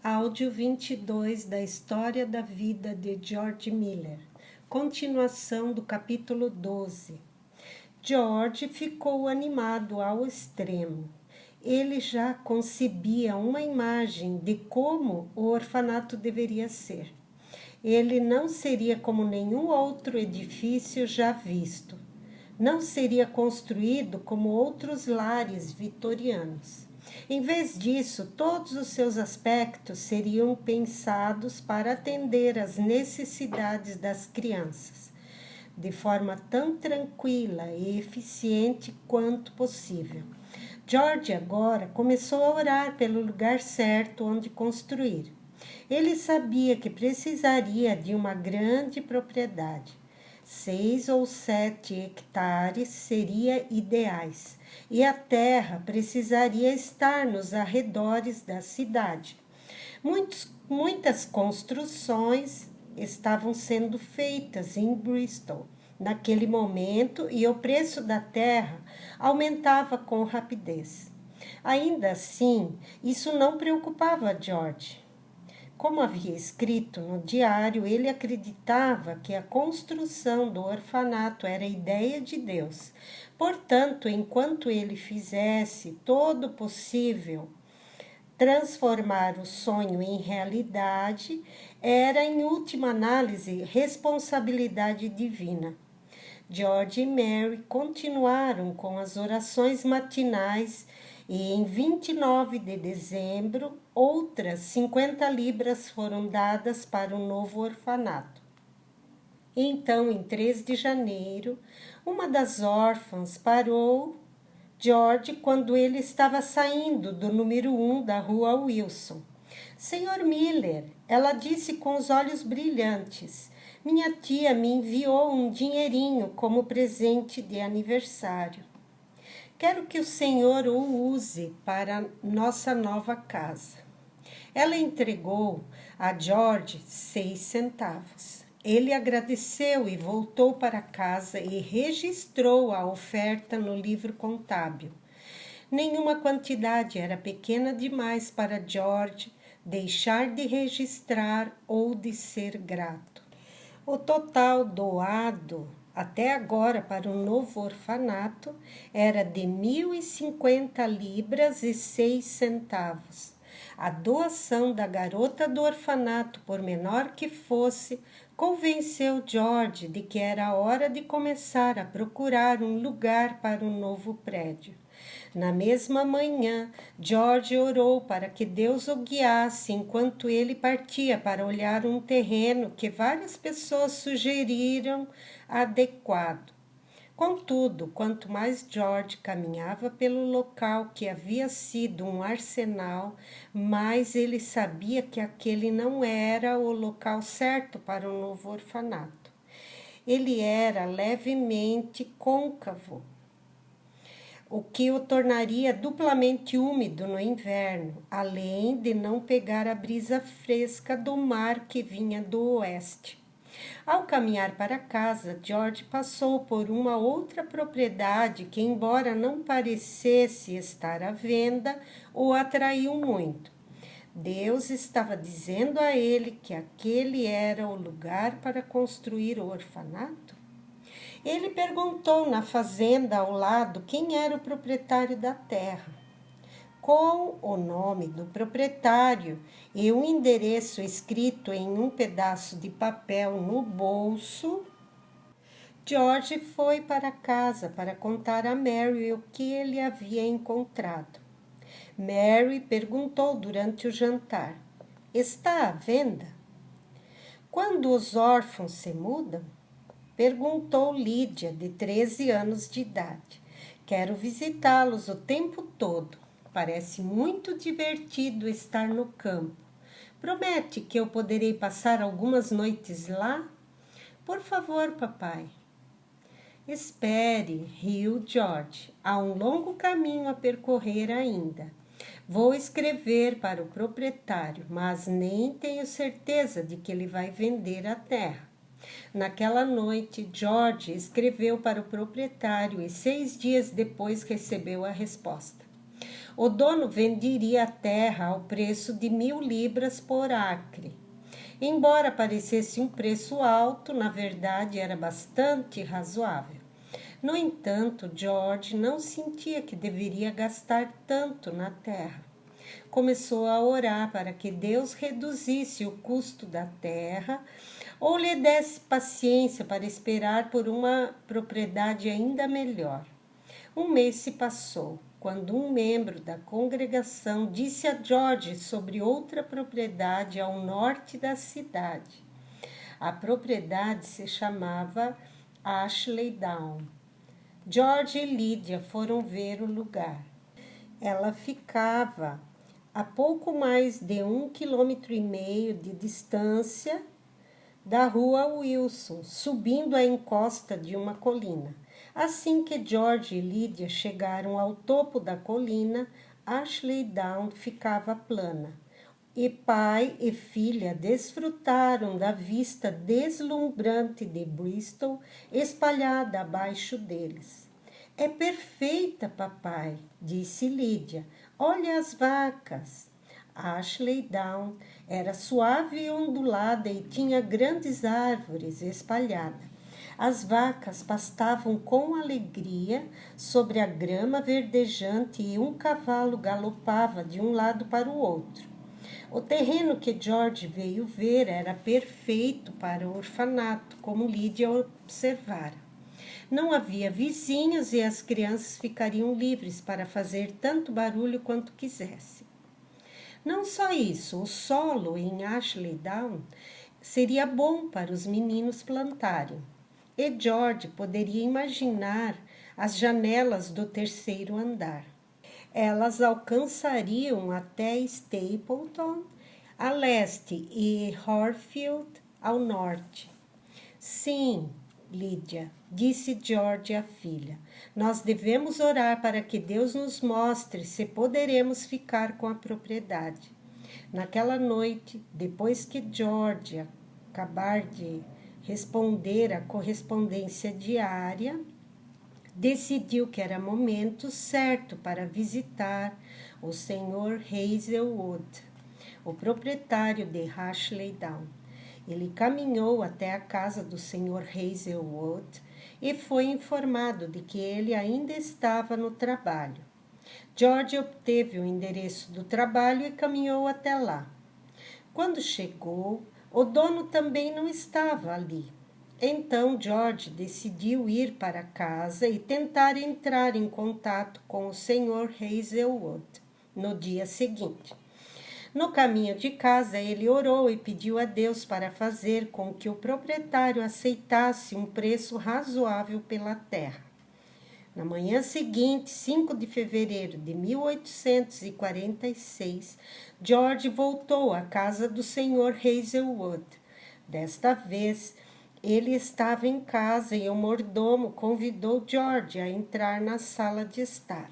Áudio 22 da História da Vida de George Miller. Continuação do capítulo 12. George ficou animado ao extremo. Ele já concebia uma imagem de como o orfanato deveria ser. Ele não seria como nenhum outro edifício já visto. Não seria construído como outros lares vitorianos. Em vez disso, todos os seus aspectos seriam pensados para atender às necessidades das crianças, de forma tão tranquila e eficiente quanto possível. George agora começou a orar pelo lugar certo onde construir. Ele sabia que precisaria de uma grande propriedade. 6 ou 7 hectares seriam ideais, e a precisaria estar nos arredores da cidade. Muitas construções estavam sendo feitas em Bristol naquele momento e o preço da terra aumentava com rapidez. Ainda assim, isso não preocupava George. Como havia escrito no diário, ele acreditava que a construção do orfanato era ideia de Deus. Portanto, enquanto ele fizesse todo o possível transformar o sonho em realidade, era, em última análise, responsabilidade divina. George e Mary continuaram com as orações matinais e em 29 de dezembro, outras 50 libras foram dadas para o novo orfanato. Então, em 3 de janeiro, uma das órfãs parou George quando ele estava saindo do número 1 da rua Wilson. Senhor Miller, ela disse com os olhos brilhantes, minha tia me enviou um dinheirinho como presente de aniversário. Quero que o Senhor o use para nossa nova casa. Ela entregou a George 6 centavos. Ele agradeceu e voltou para casa e registrou a oferta no livro contábil. Nenhuma quantidade era pequena demais para George deixar de registrar ou de ser grato. O total doado até agora para o novo orfanato era de 1.050 libras e 6 centavos. A doação da garota do orfanato, por menor que fosse, convenceu George de que era hora de começar a procurar um lugar para o novo prédio. Na mesma manhã, George orou para que Deus o guiasse enquanto ele partia para olhar um terreno que várias pessoas sugeriram adequado. Contudo, quanto mais George caminhava pelo local que havia sido um arsenal, mais ele sabia que aquele não era o local certo para um novo orfanato. Ele era levemente côncavo, o que o tornaria duplamente úmido no inverno, além de não pegar a brisa fresca do mar que vinha do oeste. Ao caminhar para casa, George passou por uma outra propriedade que, embora não parecesse estar à venda, o atraiu muito. Deus estava dizendo a ele que aquele era o lugar para construir o orfanato? Ele perguntou na fazenda ao lado quem era o proprietário da terra. Com o nome do proprietário e o endereço escrito em um pedaço de papel no bolso, George foi para casa para contar a Mary o que ele havia encontrado. Mary perguntou durante o jantar: está à venda? Quando os órfãos se mudam? Perguntou Lídia, de 13 anos de idade. Quero visitá-los o tempo todo. Parece muito divertido estar no campo. Promete que eu poderei passar algumas noites lá? Por favor, papai. Espere, riu George. Há um longo caminho a percorrer ainda. Vou escrever para o proprietário, mas nem tenho certeza de que ele vai vender a terra. Naquela noite, George escreveu para o proprietário e 6 dias depois recebeu a resposta. O dono venderia a terra ao preço de 1.000 libras por acre. Embora parecesse um preço alto, na verdade era bastante razoável. No entanto, George não sentia que deveria gastar tanto na terra. Começou a orar para que Deus reduzisse o custo da terra ou lhe desse paciência para esperar por uma propriedade ainda melhor. Um mês se passou, quando um membro da congregação disse a George sobre outra propriedade ao norte da cidade. A propriedade se chamava Ashley Down. George e Lydia foram ver o lugar. Ela ficava a pouco mais de 1,5 km de distância da rua Wilson, subindo a encosta de uma colina. Assim que George e Lydia chegaram ao topo da colina, Ashley Down ficava plana. E pai e filha desfrutaram da vista deslumbrante de Bristol espalhada abaixo deles. É perfeita, papai, disse Lydia. Olha as vacas. Ashley Down era suave e ondulada e tinha grandes árvores espalhadas. As vacas pastavam com alegria sobre a grama verdejante e um cavalo galopava de um lado para o outro. O terreno que George veio ver era perfeito para o orfanato, como Lydia observara. Não havia vizinhos e as crianças ficariam livres para fazer tanto barulho quanto quisessem. Não só isso, o solo em Ashley Down seria bom para os meninos plantarem. E George poderia imaginar as janelas do terceiro andar. Elas alcançariam até Stapleton, a leste, e Horfield, ao norte. Sim, Lydia, disse George à filha, nós devemos orar para que Deus nos mostre se poderemos ficar com a propriedade. Naquela noite, depois que George acabar de responder a correspondência diária, decidiu que era momento certo para visitar o Sr. Hazelwood, o proprietário de Ashley Down. Ele caminhou até a casa do Sr. Hazelwood e foi informado de que ele ainda estava no trabalho. George obteve o endereço do trabalho e caminhou até lá. Quando chegou, o dono também não estava ali. Então, George decidiu ir para casa e tentar entrar em contato com o Sr. Hazelwood no dia seguinte. No caminho de casa, ele orou e pediu a Deus para fazer com que o proprietário aceitasse um preço razoável pela terra. Na manhã seguinte, 5 de fevereiro de 1846, George voltou à casa do Sr. Hazelwood. Desta vez, ele estava em casa e o mordomo convidou George a entrar na sala de estar.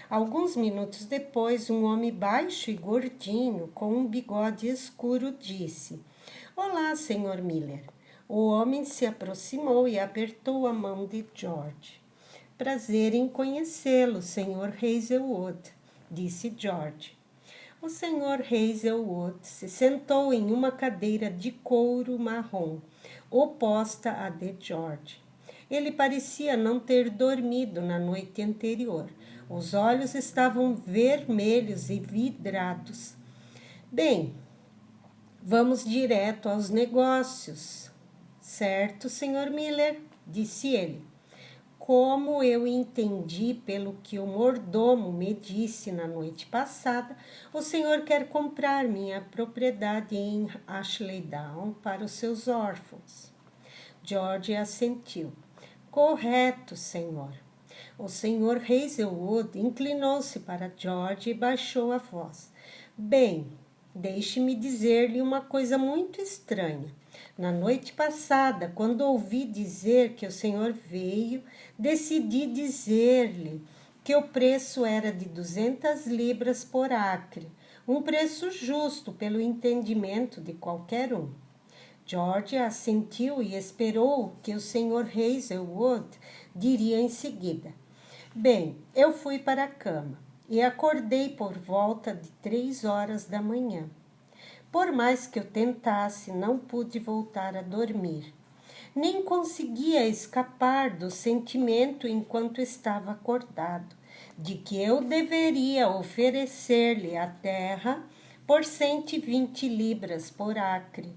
Alguns minutos depois, um homem baixo e gordinho, com um bigode escuro, disse: Olá, Sr. Miller. O homem se aproximou e apertou a mão de George. Prazer em conhecê-lo, Sr. Hazelwood, disse George. O Sr. Hazelwood se sentou em uma cadeira de couro marrom, oposta à de George. Ele parecia não ter dormido na noite anterior. Os olhos estavam vermelhos e vidrados. Bem, vamos direto aos negócios. Certo, Sr. Miller, disse ele. Como eu entendi pelo que o mordomo me disse na noite passada, o senhor quer comprar minha propriedade em Ashley Down para os seus órfãos. George assentiu. Correto, senhor. O senhor Hazelwood inclinou-se para George e baixou a voz. Bem, deixe-me dizer-lhe uma coisa muito estranha. Na noite passada, quando ouvi dizer que o senhor veio, decidi dizer-lhe que o preço era de 200 libras por acre, um preço justo pelo entendimento de qualquer um. George assentiu e esperou o que o senhor Hazelwood diria em seguida. Bem, eu fui para a cama. e acordei por volta de 3 horas da manhã. Por mais que eu tentasse, não pude voltar a dormir. Nem conseguia escapar do sentimento enquanto estava acordado, de que eu deveria oferecer-lhe a terra por 120 libras por acre.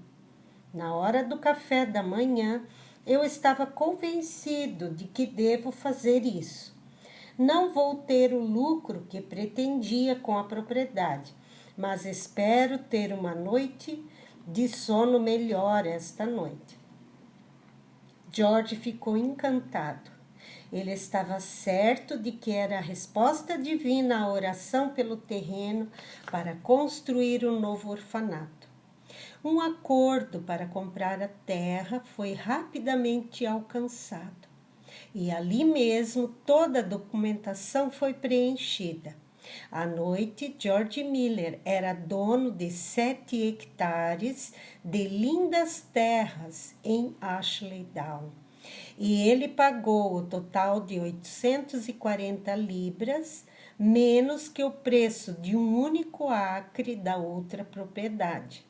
Na hora do café da manhã, eu estava convencido de que devo fazer isso. Não vou ter o lucro que pretendia com a propriedade, mas espero ter uma noite de sono melhor esta noite. George ficou encantado. Ele estava certo de que era a resposta divina à oração pelo terreno para construir um novo orfanato. Um acordo para comprar a terra foi rapidamente alcançado. E ali mesmo toda a documentação foi preenchida. À noite, George Miller era dono de 7 hectares de lindas terras em Ashley Down. E ele pagou o total de 840 libras, menos que o preço de um único acre da outra propriedade.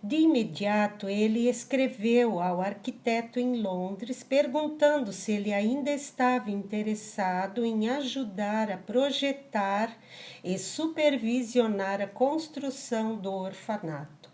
De imediato, ele escreveu ao arquiteto em Londres, perguntando se ele ainda estava interessado em ajudar a projetar e supervisionar a construção do orfanato.